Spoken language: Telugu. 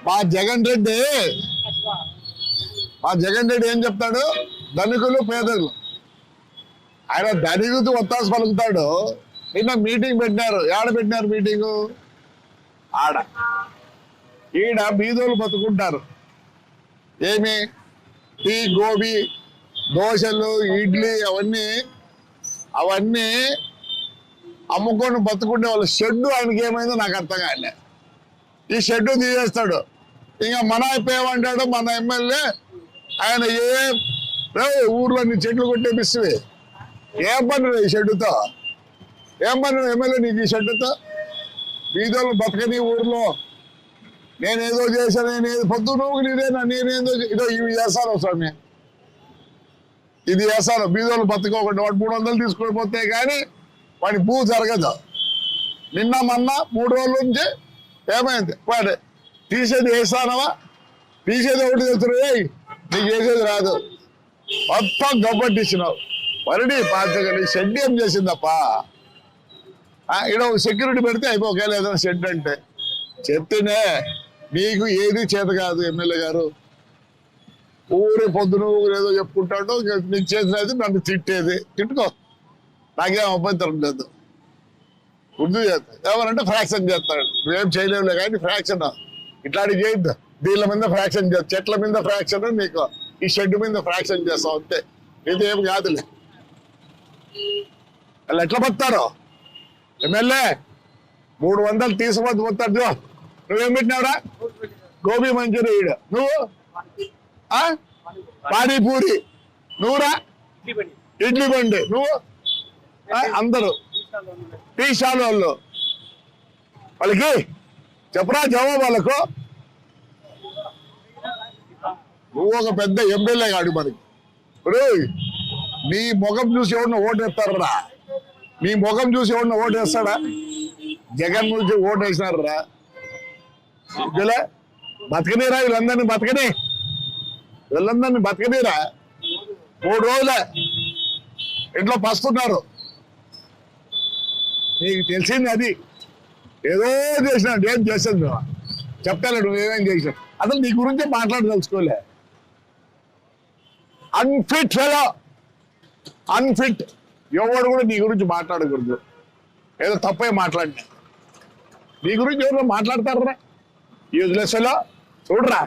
మా జగన్ రెడ్డి ఏం చెప్తాడు? ధనికులు పేదలు. ఆయన ధనికులు ఒత్తాసు పలుకుతాడు. నిన్న మీటింగ్ పెట్టినారు. ఏడ పెట్టినారు మీటింగు? ఆడ. ఈడ బీదోళ్ళు బతుకుంటారు. ఏమి టీ, గోబీ, దోశలు, ఇడ్లీ అవన్నీ అమ్ముకొని బతుకుంటే వాళ్ళ షెడ్డు ఆయనకి ఏమైందో నాకు అర్థం కాలే. ఈ షెడ్డు తీసేస్తాడు. ఇంకా మన అయిపోయామంటాడు మన ఎమ్మెల్యే. ఆయన ఊర్లో నీ చెట్లు కొట్టేపిస్తుంది. ఏం పని ఈ షెడ్డుతో? ఏం పని ఎమ్మెల్యే నీకు ఈ షెడ్డుతో? బీదోళ్ళు బతకని ఊర్లో నేనేదో చేశాను, పొద్దు నువ్వు నీదేనా, నేనేదో ఇదో ఇవి చేస్తాను స్వామి. ఇది చేస్తాను. బీదోళ్ళు బతుకోకుండా వాడు 300 తీసుకొని పోతే కానీ వాడి భూ జరగదు. నిన్న మొన్న 3 రోజుల నుంచి ఏమైంది? వాడు తీసేది వేస్తానవా? తీసేది ఒకటి తెచ్చున్నాయి, నీకు వేసేది రాదు. మొత్తం గబ్బట్టిచ్చినావు. వరడి పాతగలి షెడ్ ఏం చేసిందప్ప? ఇక్కడ ఒక సెక్యూరిటీ పెడితే అయిపోకేలేదు ఏదైనా షెడ్ అంటే. చెప్తేనే నీకు ఏది చేత కాదు ఎమ్మెల్యే గారు. ఊరి పొద్దున ఏదో చెప్పుకుంటాడు. నీకు చేసినది నన్ను తిట్టేది. తిట్టుకో, నాకేం అభ్యంతరం లేదు. గుర్తు చేస్తా. ఏమనంటే ఫ్రాక్షన్ చేస్తాడు. నువ్వేం చేయలేవులే కానీ ఫ్రాక్షన్ ఇట్లాంటి చేయొద్దు. దీళ్ళ మీద ఫ్రాక్షన్ చేస్తా, చెట్ల మీద ఫ్రాక్షన్, నీకు ఈ షెడ్ మీద ఫ్రాక్షన్ చేస్తావు అంతే. ఇది ఏం కాదులే. వాళ్ళు ఎట్లా పోతారు? ఎమ్మెల్యే 300 తీసుకుపోతే పోతాడు. నువ్వేం పెట్టినావురా? గోబీ మంచూరియా. నువ్వు పానీపూరి. నువ్వురా ఇడ్లీ బండి. నువ్వు అందరూ టీ స్టాల్ వాళ్ళు. వాళ్ళకి చెప్పరా జవాబు వాళ్ళకు. నువ్వు ఒక పెద్ద ఎమ్మెల్యే కాడు మనకి. ఇప్పుడు నీ ముఖం చూసి ఎవరిన ఓటేస్తారా? నీ ముఖం చూసి ఎవరిన ఓటేస్తాడా? జగన్ నుంచి ఓటు వేసినారా? బతకనీరా వీళ్ళందరినీ? వీళ్ళందరినీ బతకనీరా? 3 రోజులే ఇంట్లో పస్తున్నారు. నీకు తెలిసింది అది. ఏదో చేసినాడు. ఏం చేసేది నువ్వు చెప్తాను. నువ్వేమేం చేసినావు అసలు నీ గురించే మాట్లాడదలుచుకోలే. Unfit fellow, unfit. ఎవడు కూడా నీ గురించి మాట్లాడకూడదు. ఏదో తప్పే మాట్లాడినా నీ గురించి ఎవరు మాట్లాడతారా? Useless fellow. చూడరా